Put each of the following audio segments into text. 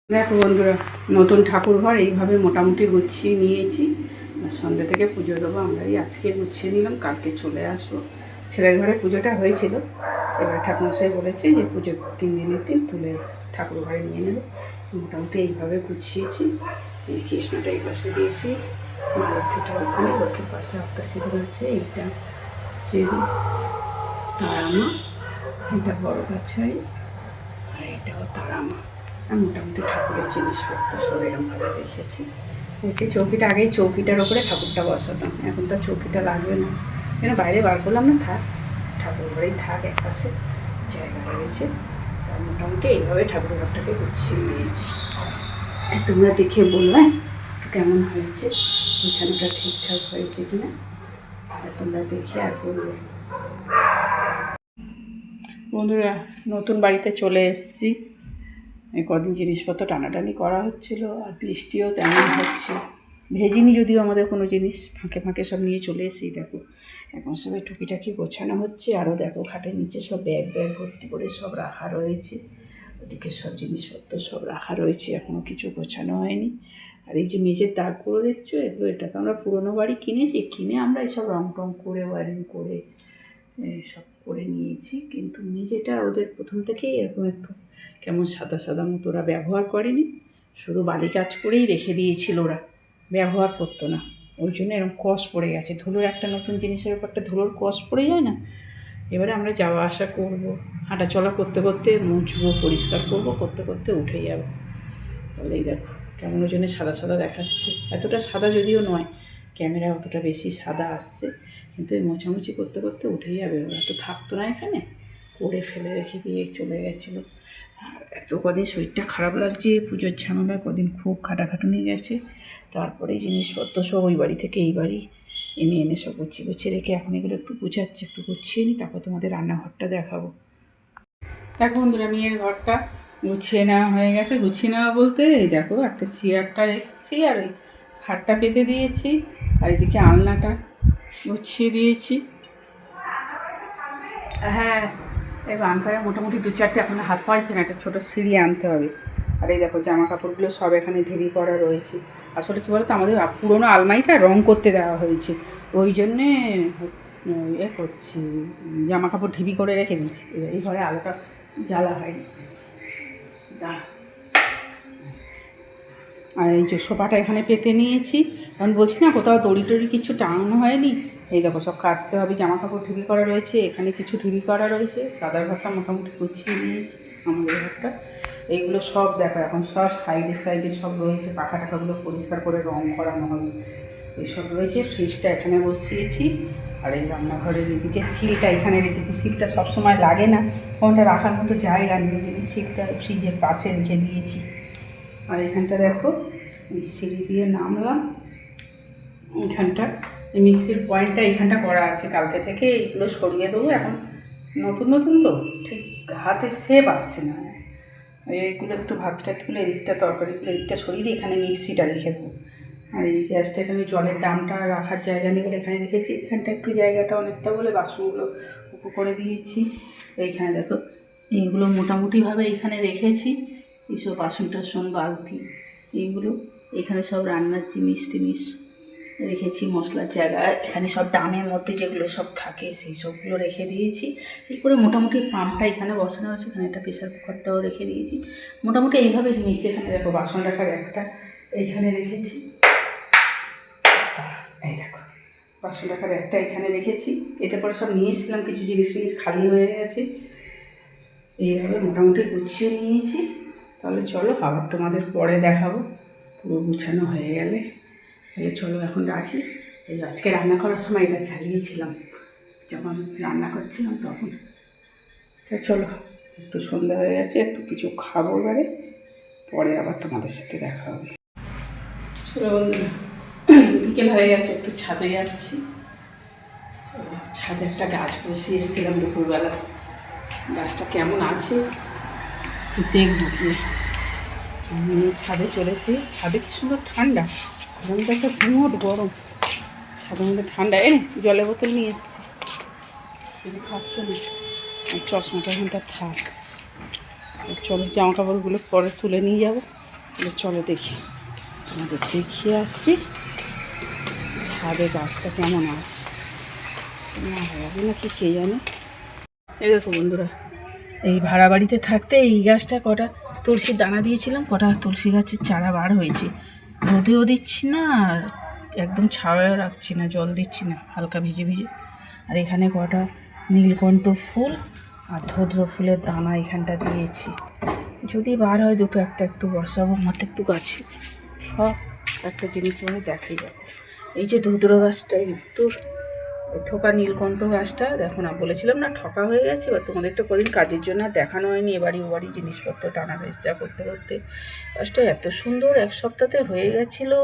দেখো বন্ধুরা, নতুন ঠাকুর ঘর এইভাবে মোটামুটি গুছিয়ে নিয়েছি। সন্ধ্যে থেকে পুজো দেবো। আমরাই আজকে গুছিয়ে নিলাম, কালকে চলে আসবো। ছেলের ঘরে পুজোটা হয়েছিল, এবার ঠাকুরমশাই বলেছে যে পুজো 3 দিনের দিন তুলে ঠাকুর ঘরে নিয়ে নেবে। মোটামুটি এইভাবে গুছিয়েছি। এই কৃষ্ণটা এই পাশে দিয়েছি, মা লক্ষ্মীটা ওখানে, লক্ষ্মীর পাশে একটা সিঁদুর আছে। এইটা যে তারামা, এটা বড় গাছাই, আর এটাও তারামা। আর মোটামুটি ঠাকুরের জিনিসপত্র সব এরকমভাবে রেখেছি। হচ্ছে চৌকিটা, আগেই চৌকিটার ওপরে ঠাকুরটা বসাতাম, এখন তো চৌকিটা লাগবে না, কেন বাইরে বার করলাম না, থাক ঠাকুর ঘরেই থাক, এক পাশে জায়গা রয়েছে। আর মোটামুটি এইভাবে ঠাকুর ঘরটাকে গুছিয়ে নিয়েছি। তোমরা দেখে বলবে কেমন হয়েছে, গোছানোটা ঠিকঠাক হয়েছে কিনা, তোমরা দেখে আর বলবে। বন্ধুরা, নতুন বাড়িতে চলে এসেছি। এই কদিন জিনিসপত্র টানাটানি করা হচ্ছিল, আর বৃষ্টিও তেমন হচ্ছে। ভেজিনি যদিও আমাদের কোনো জিনিস, ফাঁকে ফাঁকে সব নিয়ে চলে এসেছি। দেখো এখন সবাই টুকিটাকি গোছানো হচ্ছে। আরও দেখো খাটের নিচে সব ব্যাগ ভর্তি করে সব রাখা রয়েছে। ওদিকে সব জিনিসপত্র সব রাখা রয়েছে, এখনও কিছু গোছানো হয়নি। আর এই যে মেঝের দাগগুলো দেখছো, এটা তো আমরা পুরোনো বাড়ি কিনেছি, কিনে আমরা এইসব রং টং করে ওয়ারিং করে সব করে নিয়েছি। কিন্তু মেঝেটা ওদের প্রথম থেকেই এরকম একটু কেমন সাদা সাদা মতো, ওরা ব্যবহার করেনি, শুধু বালি কাজ করেই রেখে দিয়েছিল, ওরা ব্যবহার করতো না। ওই জন্য এরকম কস পড়ে গেছে। ধুলোর একটা নতুন জিনিসের উপর একটা ধুলোর কস পড়ে যায় না। এবারে আমরা যাওয়া আসা করব, হাঁটাচলা করতে করতে মুছবো, পরিষ্কার করব, করতে করতে উঠে যাবে। তাহলেই দেখো কেমন ওই জন্য সাদা সাদা দেখাচ্ছে। এতটা সাদা যদিও নয়, ক্যামেরা অতটা বেশি সাদা আসছে, কিন্তু এই মোছামুছি করতে করতে উঠেই যাবে। ওরা তো থাকতো না এখানে, করে ফেলে রেখে দিয়ে চলে গেছিলো। আর এত কদিন শরীরটা খারাপ লাগছে, পুজোর ঝামেলা, কদিন খুব খাটাখাটুনি গেছে। তারপরে জিনিসপত্র সব ওই বাড়ি থেকে এই বাড়ি এনে এনে সব গুছিয়ে রেখে এখন এগুলো একটু গুছাচ্ছে, একটু গুছিয়ে নিই, তারপর তোমাদের রান্নাঘরটা দেখাবো। দেখো বন্ধুরা, মেয়ের ঘরটা গুছিয়ে নেওয়া হয়ে গেছে। গুছিয়ে নেওয়া বলতে এই দেখো একটা চেয়ারটা রেখেছি, আর এই খাটটা পেতে দিয়েছি, আর এদিকে আলনাটা গুছিয়ে দিয়েছি। হ্যাঁ, এই বাংকারে মোটামুটি 2-4টে এখন হাত পাইছে না, একটা ছোটো সিঁড়ি আনতে হবে। আর এই দেখো জামা কাপড়গুলো সব এখানে ঢেরি করা রয়েছে। আসলে কী বলতো, আমাদের পুরোনো আলমারিটা রং করতে দেওয়া হয়েছে, ওই জন্যে করছি, জামা কাপড় ঢিবি করে রেখে দিচ্ছি। এই ঘরে আলোটা জ্বালা হয়নি। আর এই যে সোফাটা এখানে পেতে নিয়েছি, কারণ বলছি না কোথাও দড়ি টড়ি কিছু টাঙানো হয়নি। এই দেখো সব কাচতে হবে, জামা কাপড় ঢিবি করা রয়েছে, এখানে কিছু ঢিবি করা রয়েছে। দাদার ঘরটা মোটামুটি গুছিয়ে নিয়েছি, আমাদের ঘরটা এইগুলো সব দেখো এখন সব সাইডে সাইডে সব রয়েছে। পাখা টাকাগুলো পরিষ্কার করে রং করানো হবে, এইসব রয়েছে। ফ্রিজটা এখানে বসিয়েছি, আর এই রান্নাঘরের এদিকে সিলটা এখানে রেখেছি। সিলটা সবসময় লাগে না, কোনটা রাখার মতো জায়গা নেই, সিলটা ফ্রিজের পাশে রেখে দিয়েছি। আর এখানটা দেখো এই সিঁড়ি দিয়ে নামলাম, এইখানটা মিক্সির পয়েন্টটা এইখানটা করা আছে কালকে থেকে। এইগুলো সরিয়ে দেবো, এখন নতুন নতুন তো ঠিক হাতে সেভ আসছে না। এইগুলো একটু ভাত টাতগুলো, এদিকটা তরকারিগুলো এদিকটা সরিয়ে দিয়ে এখানে মিক্সিটা রেখে দেবো। আর এই গ্যাসটা এখানে জলের ড্রামটা রাখার জায়গা নেই বলে এখানে রেখেছি। এখানটা একটু জায়গাটা অনেকটা বলে বাসনগুলো উপর করে দিয়েছি। এইখানে দেখো এইগুলো মোটামুটিভাবে এখানে রেখেছি, এইসব বাসন টাসন বালতি এইগুলো। এখানে সব রান্নার জিনিস টিনিস রেখেছি, মশলার জায়গা এখানে সব ডামের মধ্যে যেগুলো সব থাকে সেই সবগুলো রেখে দিয়েছি। এরপরে মোটামুটি পাম্পটা এখানে বসানো আছে, এখানে একটা প্রেসার কুকারটাও রেখে দিয়েছি। মোটামুটি এইভাবে নিয়েছি। এখানে দেখো বাসন রাখার একটা এইখানে রেখেছি, এই দেখো বাসন রাখার একটা এখানে রেখেছি। এতে করে সব নিয়ে এসেছিলাম, কিছু জিনিস টিনিস খালি হয়ে গেছে। এইভাবে মোটামুটি গুছিয়ে নিয়েছি। তাহলে চলো আবার তোমাদের পরে দেখাবো পুরো গুছানো হয়ে গেলে। তাহলে চলো এখন রাখি। এই আজকে রান্না করার সময় এটা চালিয়েছিলাম, যখন রান্না করছিলাম তখন। তাই চলো, একটু সন্ধ্যা হয়ে গেছে, একটু কিছু খাবো, এবারে পরে আবার তোমাদের সাথে দেখা হবে। চলো বন্ধুরা, বিকেল হয়ে গেছে, একটু ছাদে যাচ্ছি। ছাদে একটা গাছ বসিয়ে এসেছিলাম দুপুরবেলা, গাছটা কেমন আছে একটু দেখবো গিয়ে। আমি ছাদে চলেছি। ছাদে কি সুন্দর ঠান্ডা, এখন তো একটা ঘুমোট গরম, ছাদের মধ্যে ঠান্ডা। জলের বোতল নিয়ে এসেছি, শুধু খাচ্ছে না। চশমাটা এখানটা থাক। চলো জামা কাপড়গুলো পরে তুলে নিয়ে যাবো, চলো দেখি, তোমাদের দেখিয়ে আসছি ছাদে গাছটা কেমন আছে, না হবে নাকি কে জানে। এই দেখো বন্ধুরা, এই ভাড়া বাড়িতে থাকতে এই গাছটা কটা তুলসীর দানা দিয়েছিলাম, কটা তুলসী গাছের চারা বার হয়েছে। রোদেও দিচ্ছি না আর একদম ছাওয়াও রাখছি না, জল দিচ্ছি না, হালকা ভিজে ভিজে। আর এখানে কটা নীলকণ্ঠ ফুল আর ধুদ্র ফুলের দানা এখানটা দিয়েছি, যদি বার হয় দুটো একটা একটু বসাবো। আমার তো একটু গাছে সব একটা জিনিস তোমাদের দেখাই যাবো। এই যে ধুদ্র গাছটা, একটু থোকা নীলকণ্ঠ গাছটা দেখো না, বলেছিলাম না ঠকা হয়ে গেছে। এবার তোমাদের তো কদিন কাজের জন্য দেখানো হয়নি, এবারই ওবারই জিনিসপত্র টানা ভেজা করতে করতে গাছটা এত সুন্দর এক সপ্তাহে হয়ে গেছিলো।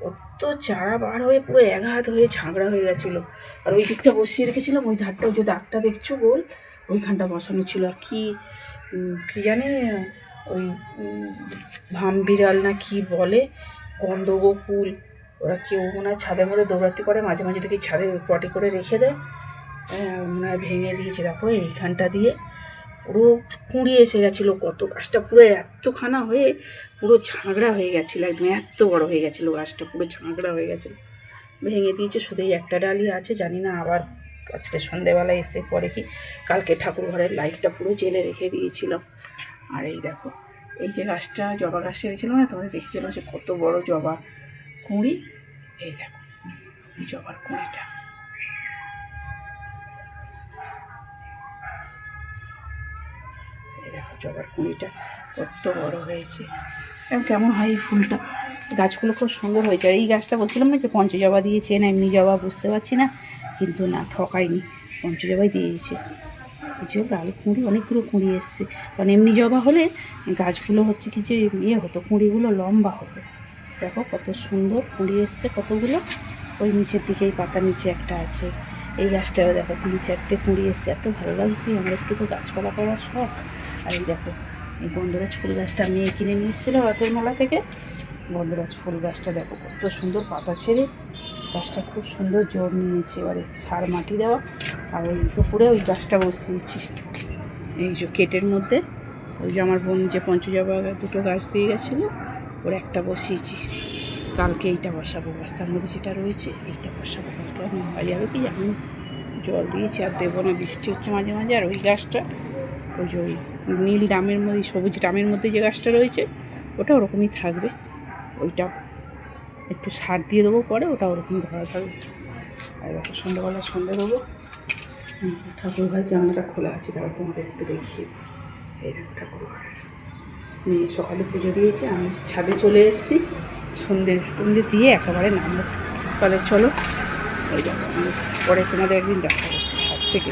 কত চারা বার হয়ে পুরো এক হাত হয়ে ঝাঁকড়া হয়ে গেছিলো। আর ওই দিকটা বসিয়ে রেখেছিলাম, ওই ধারটা ওই যে দাগটা দেখছো গোল, ওইখানটা বসানো ছিল। আর কি কী জানে ওই ভাম বিড়াল না কি বলে, গন্ধগো ফুল, ওরা কেউ মনে হয় ছাদের মধ্যে দৌড়াতে করে, মাঝে মাঝে দেখি ছাদে পটে করে রেখে দেয়, মনে হয় ভেঙে দিয়েছে। দেখো এইখানটা দিয়ে পুরো কুঁড়ি এসে গেছিলো, কত গাছটা পুরো এতখানা হয়ে পুরো ঝাঁকড়া হয়ে গেছিলো, একদম এত বড় হয়ে গেছিলো গাছটা, পুরো ঝাঁকড়া হয়ে গেছিলো, ভেঙে দিয়েছে। শুধু এই একটা ডালই আছে, জানি না আবার আজকে সন্ধেবেলায় এসে পরে কি। কালকে ঠাকুর ঘরের লাইটটা পুরো জেলে রেখে দিয়েছিলাম। আর এই দেখো, এই যে গাছটা জবা গাছ সেরেছিলাম না, তোমাদের দেখেছিলাম সে কত বড় জবা কুঁড়ি। এই দেখো এই জবার কুঁড়িটা, এই দেখো জবার কুঁড়িটা কত বড় হয়েছে। এবং কেমন হয় এই ফুলটা, গাছগুলো খুব সুন্দর হয়েছে। আর এই গাছটা বলছিলাম না যে পঞ্চজবা দিয়েছে না এমনি জবা, বুঝতে পারছি না, কিন্তু না ঠকায়নি, পঞ্চজবাই দিয়েছে। কিছু লাল কুঁড়ি, অনেকগুলো কুঁড়ি এসছে। কারণ এমনি জবা হলে গাছগুলো হচ্ছে কি যে ইয়ে হতো, কুঁড়িগুলো লম্বা হতো। দেখো কত সুন্দর কুঁড়ি এসছে কতগুলো। ওই নিচের দিকে এই পাতার নিচে একটা আছে, এই গাছটাও দেখো 3-4টে কুঁড়ি এসছে, এত ভালো লাগছে। আমার একটু তো গাছপালা করার শখ। আর এই দেখো এই গন্ধরাজ ফুল গাছটা আমি কিনে নিয়ে এসেছিলো রাতের মেলা থেকে। গন্ধরাজ ফুল গাছটা দেখো কত সুন্দর পাতা ছেড়ে, গাছটা খুব সুন্দর জোর নিয়েছে। এবারে সার মাটি দেওয়া, আর ওই দুপুরে ওই গাছটা বসিয়েছি এই যে কেটের মধ্যে। ওই যে আমার বোন যে পঞ্চজবা দুটো গাছ দিয়ে গেছিলো, ওর একটা বসিয়েছি। কালকে এইটা বসাবো, বস্তার মধ্যে যেটা রয়েছে এইটা বসাবো। কালকে আমি হয় যাবে কি জানি, জল দিয়েছি আর দেবো না, বৃষ্টি হচ্ছে মাঝে মাঝে। আর ওই গাছটা ওই যে ওই নীল ডামের মধ্যে, সবুজ ডামের মধ্যে যে গাছটা রয়েছে ওটা ওরকমই থাকবে, ওইটা একটু সার দিয়ে দেবো পরে, ওটা ওরকম ধরা থাকবে। আর দেখো সন্ধ্যাবেলা সন্ধ্যা দেবো। ঠাকুর ঘর জানলাটা খোলা আছে, তারপর তোমাদের একটু দেখিয়ে। এই দেখো ঠাকুর ঘর নিয়ে সকালে পুজো দিয়েছে, আমি ছাদে চলে এসেছি সন্ধ্যে টন্ধে দিয়ে একেবারে নামবো। তাহলে চলো ওই দেখো, আমি পরে তোমাদের একদিন দেখা করছি ছাদ থেকে।